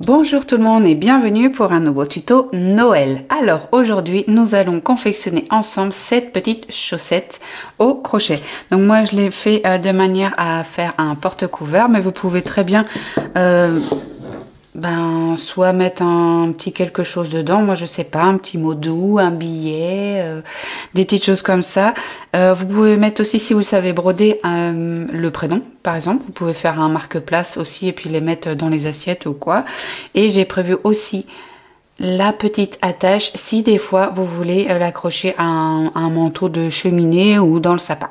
Bonjour tout le monde et bienvenue pour un nouveau tuto Noël. Alors aujourd'hui nous allons confectionner ensemble cette petite chaussette au crochet. Donc moi je l'ai fait de manière à faire un porte-couvert, mais vous pouvez très bien soit mettre un petit quelque chose dedans. Moi je sais pas, un petit mot doux, un billet, des petites choses comme ça. Vous pouvez mettre aussi, si vous savez broder, le prénom par exemple. Vous pouvez faire un marque-place aussi et puis les mettre dans les assiettes ou quoi. Et j'ai prévu aussi la petite attache si des fois vous voulez l'accrocher à un manteau de cheminée ou dans le sapin.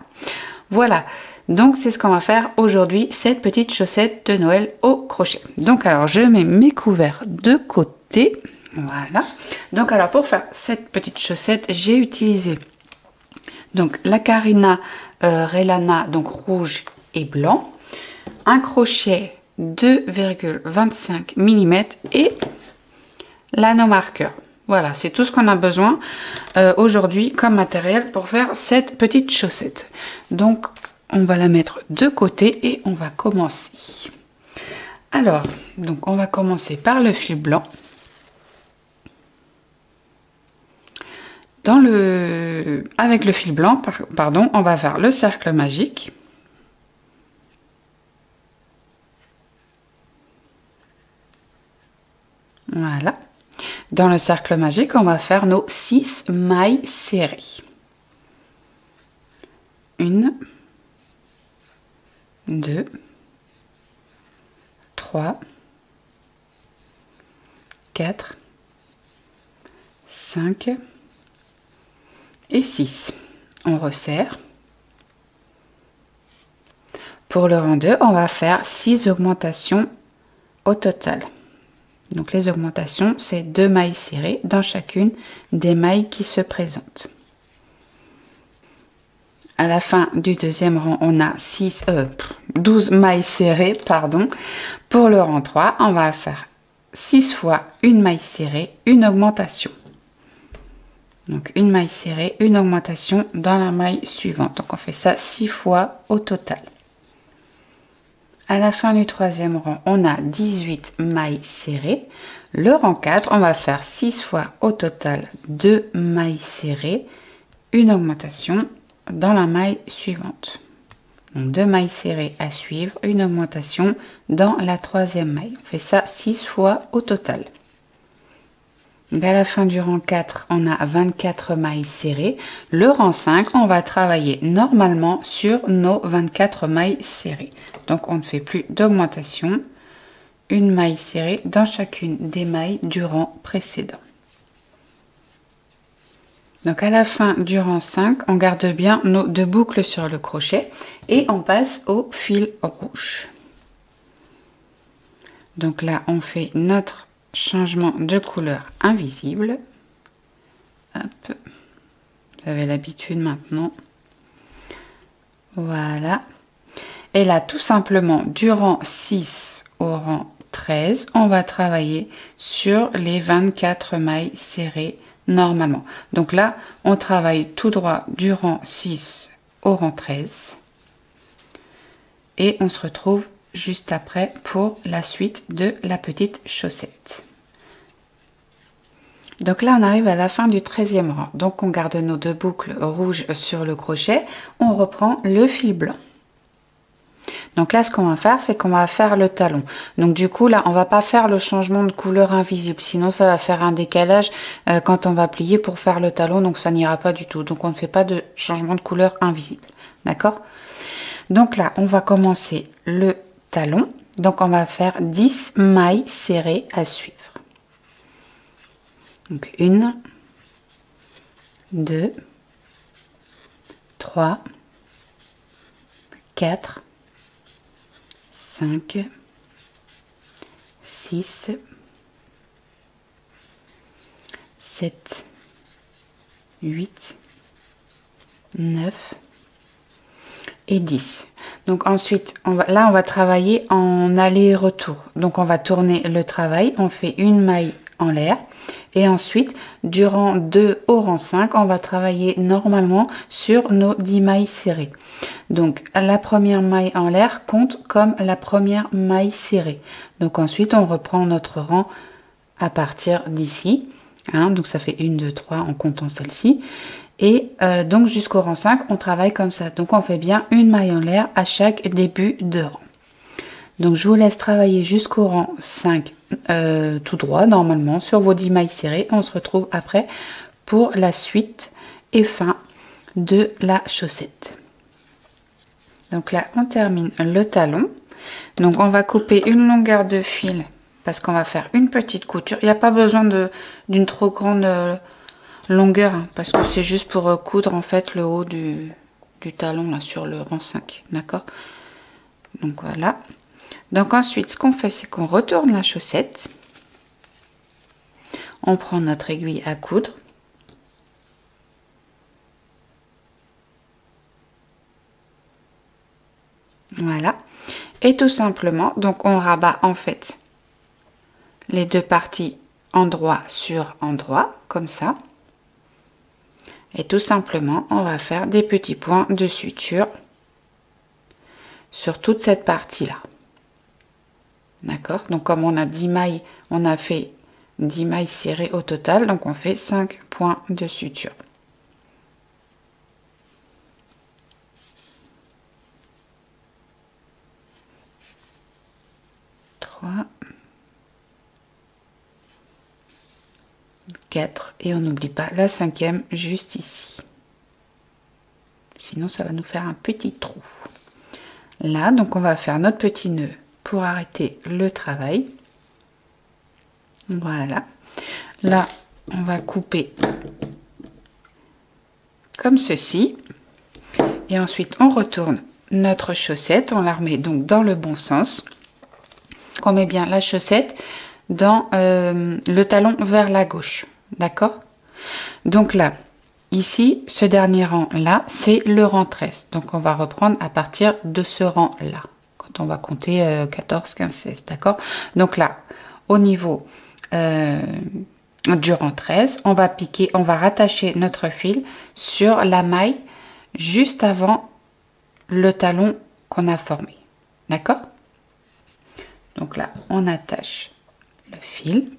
Voilà. Donc c'est ce qu'on va faire aujourd'hui, cette petite chaussette de Noël au crochet. Donc alors je mets mes couverts de côté, voilà. Donc alors pour faire cette petite chaussette, j'ai utilisé donc la Carina Relana, donc rouge et blanc, un crochet 2,25 mm et l'anneau marqueur. Voilà, c'est tout ce qu'on a besoin aujourd'hui comme matériel pour faire cette petite chaussette. Donc on va la mettre de côté et on va commencer. Alors, donc on va commencer par le fil blanc. Avec le fil blanc, pardon, on va faire le cercle magique. Voilà. Dans le cercle magique, on va faire nos 6 mailles serrées. 1, 2, 3, 4, 5 et 6. On resserre. Pour le rang 2, on va faire 6 augmentations au total. Donc les augmentations, c'est 2 mailles serrées dans chacune des mailles qui se présentent. À la fin du deuxième rang, on a 12 mailles serrées, pardon. Pour le rang 3, on va faire 6 fois une maille serrée, une augmentation. Donc une maille serrée, une augmentation dans la maille suivante. Donc on fait ça 6 fois au total. À la fin du troisième rang, on a 18 mailles serrées. Le rang 4, on va faire 6 fois au total 2 mailles serrées, une augmentation dans la maille suivante. Donc 2 mailles serrées à suivre, une augmentation dans la troisième maille. On fait ça 6 fois au total. Donc à la fin du rang 4, on a 24 mailles serrées. Le rang 5, on va travailler normalement sur nos 24 mailles serrées. Donc on ne fait plus d'augmentation. Une maille serrée dans chacune des mailles du rang précédent. Donc à la fin du rang 5, on garde bien nos 2 boucles sur le crochet et on passe au fil rouge. Donc là, on fait notre changement de couleur invisible. Hop. Vous avez l'habitude maintenant. Voilà. Et là, tout simplement, du rang 6 au rang 13, on va travailler sur les 24 mailles serrées normalement. Donc là, on travaille tout droit du rang 6 au rang 13. Et on se retrouve juste après pour la suite de la petite chaussette. Donc là, on arrive à la fin du 13e rang. Donc on garde nos 2 boucles rouges sur le crochet. On reprend le fil blanc. Donc là, ce qu'on va faire, c'est qu'on va faire le talon. Donc du coup, là, on va pas faire le changement de couleur invisible. Sinon, ça va faire un décalage quand on va plier pour faire le talon. Donc ça n'ira pas du tout. Donc on ne fait pas de changement de couleur invisible. D'accord? Donc là, on va commencer le talon. Donc on va faire 10 mailles serrées à suivre. Donc 1, 2, 3, 4, 5, 6, 7, 8, 9 et 10. Donc ensuite, on va travailler en aller-retour. Donc on va tourner le travail, on fait une maille en l'air. Et ensuite, durant 2 au rang 5, on va travailler normalement sur nos 10 mailles serrées. Donc, la première maille en l'air compte comme la première maille serrée. Donc, ensuite, on reprend notre rang à partir d'ici. Hein, donc, ça fait 1, 2, 3 en comptant celle-ci. Et donc, jusqu'au rang 5, on travaille comme ça. Donc, on fait bien une maille en l'air à chaque début de rang. Donc, je vous laisse travailler jusqu'au rang 5 tout droit, normalement, sur vos 10 mailles serrées. On se retrouve après pour la suite et fin de la chaussette. Donc là, on termine le talon. Donc, on va couper une longueur de fil parce qu'on va faire une petite couture. Il n'y a pas besoin d'une trop grande longueur hein, parce que c'est juste pour coudre en fait le haut du talon là sur le rang 5. D'accord? Donc, voilà. Donc ensuite, ce qu'on fait, c'est qu'on retourne la chaussette. On prend notre aiguille à coudre. Voilà. Et tout simplement, donc on rabat en fait les deux parties endroit sur endroit, comme ça. Et tout simplement, on va faire des petits points de suture sur toute cette partie-là. D'accord? Donc comme on a 10 mailles, on a fait 10 mailles serrées au total, donc on fait 5 points de suture. Trois, 4 et on n'oublie pas la 5e juste ici. Sinon ça va nous faire un petit trou. Là, donc on va faire notre petit nœud pour arrêter le travail. Voilà. Là, on va couper comme ceci. Et ensuite, on retourne notre chaussette. On la remet donc dans le bon sens. On met bien la chaussette dans le talon vers la gauche. D'accord? Donc là, ici, ce dernier rang-là, c'est le rang 13. Donc, on va reprendre à partir de ce rang-là. Quand on va compter 14, 15, 16. D'accord? Donc là, au niveau du rang 13, on va piquer, on va rattacher notre fil sur la maille juste avant le talon qu'on a formé. D'accord? Donc là, on attache le fil.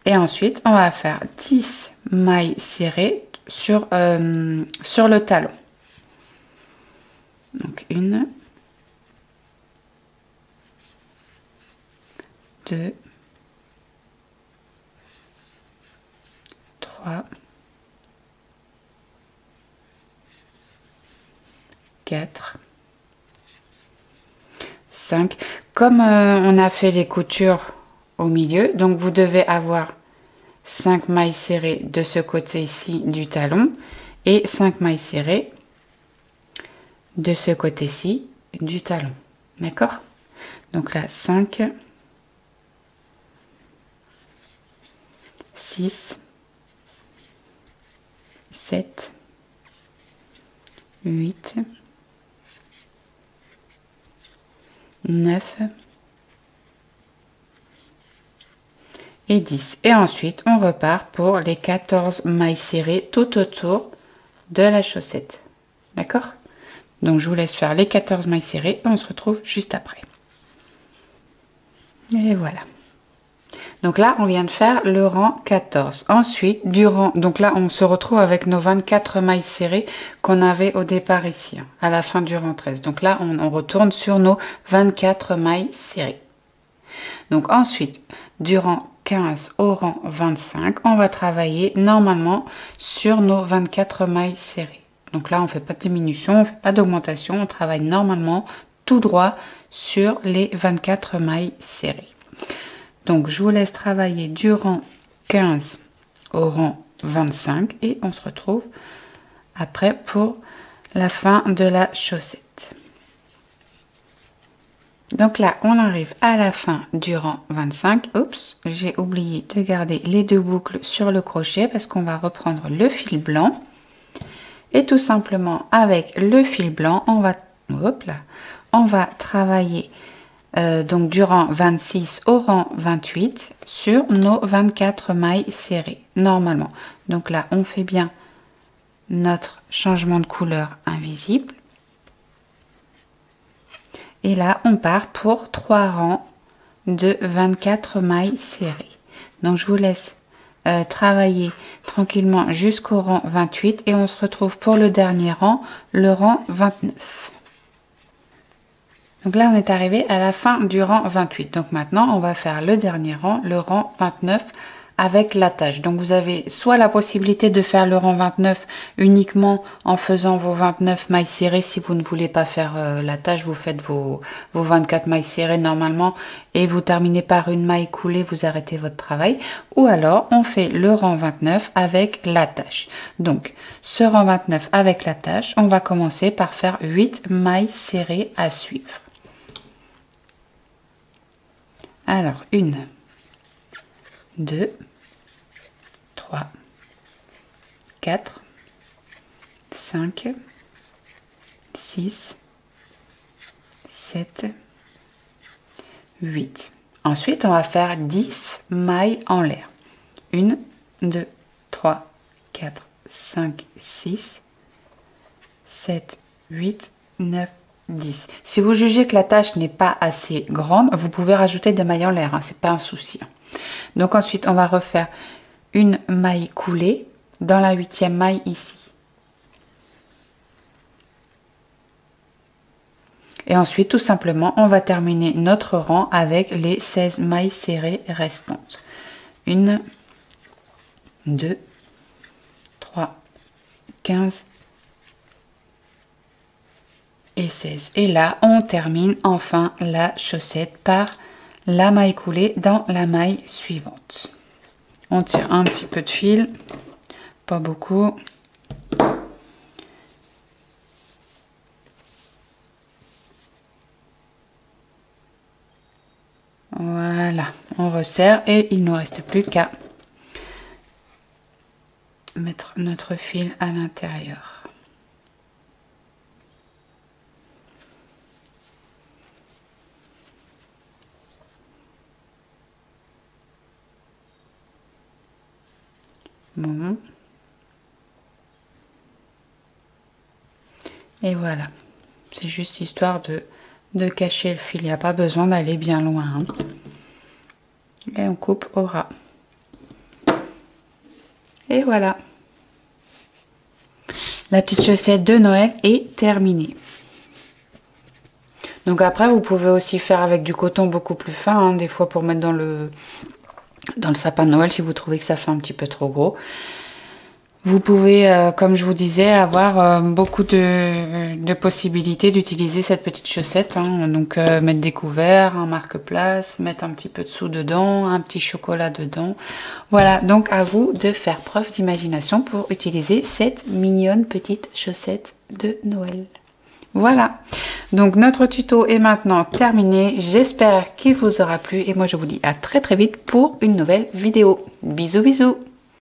Et ensuite, on va faire 10 mailles serrées sur le talon. Donc, 1, 2, 3, 4, 5. Comme on a fait les coutures au milieu, donc vous devez avoir 5 mailles serrées de ce côté-ci du talon et 5 mailles serrées de ce côté-ci du talon. D'accord? Donc là, 5, 6, 7, 8, 9 et 10. Et ensuite, on repart pour les 14 mailles serrées tout autour de la chaussette. D'accord? Donc, je vous laisse faire les 14 mailles serrées et on se retrouve juste après. Et voilà. Donc là, on vient de faire le rang 14. Ensuite, donc là, on se retrouve avec nos 24 mailles serrées qu'on avait au départ ici, hein, à la fin du rang 13. Donc là, on retourne sur nos 24 mailles serrées. Donc ensuite, du rang 15 au rang 25, on va travailler normalement sur nos 24 mailles serrées. Donc là, on ne fait pas de diminution, on ne fait pas d'augmentation, on travaille normalement tout droit sur les 24 mailles serrées. Donc, je vous laisse travailler du rang 15 au rang 25 et on se retrouve après pour la fin de la chaussette. Donc là, on arrive à la fin du rang 25. Oups, j'ai oublié de garder les deux boucles sur le crochet parce qu'on va reprendre le fil blanc. Et tout simplement, avec le fil blanc, on va travailler donc du rang 26 au rang 28 sur nos 24 mailles serrées normalement. Donc là on fait bien notre changement de couleur invisible et là on part pour 3 rangs de 24 mailles serrées. Donc je vous laisse travailler tranquillement jusqu'au rang 28 et on se retrouve pour le dernier rang, le rang 29. Donc là, on est arrivé à la fin du rang 28. Donc maintenant, on va faire le dernier rang, le rang 29 avec l'attache. Donc vous avez soit la possibilité de faire le rang 29 uniquement en faisant vos 29 mailles serrées. Si vous ne voulez pas faire l'attache, vous faites vos 24 mailles serrées normalement et vous terminez par une maille coulée, vous arrêtez votre travail. Ou alors, on fait le rang 29 avec l'attache. Donc, ce rang 29 avec l'attache, on va commencer par faire 8 mailles serrées à suivre. Alors, 1, 2, 3, 4, 5, 6, 7, 8. Ensuite, on va faire 10 mailles en l'air. 1, 2, 3, 4, 5, 6, 7, 8, 9, 10. Si vous jugez que la tâche n'est pas assez grande, vous pouvez rajouter des mailles en l'air, hein, c'est pas un souci. Donc ensuite, on va refaire une maille coulée dans la 8e maille ici. Et ensuite, tout simplement, on va terminer notre rang avec les 16 mailles serrées restantes. 1, 2, 3, 15 et 16. Et là, on termine enfin la chaussette par la maille coulée dans la maille suivante. On tire un petit peu de fil, pas beaucoup. Voilà, on resserre et il ne nous reste plus qu'à mettre notre fil à l'intérieur. Bon. Et voilà, c'est juste histoire de cacher le fil, il n'y a pas besoin d'aller bien loin. Hein. Et on coupe au ras. Et voilà. La petite chaussette de Noël est terminée. Donc après, vous pouvez aussi faire avec du coton beaucoup plus fin, hein, des fois pour mettre dans le sapin de Noël si vous trouvez que ça fait un petit peu trop gros. Vous pouvez, comme je vous disais, avoir beaucoup de possibilités d'utiliser cette petite chaussette. Hein. Donc mettre des couverts, un marque-place, mettre un petit peu de sous dedans, un petit chocolat dedans. Voilà, donc à vous de faire preuve d'imagination pour utiliser cette mignonne petite chaussette de Noël. Voilà, donc notre tuto est maintenant terminé. J'espère qu'il vous aura plu et moi je vous dis à très très vite pour une nouvelle vidéo. Bisous bisous.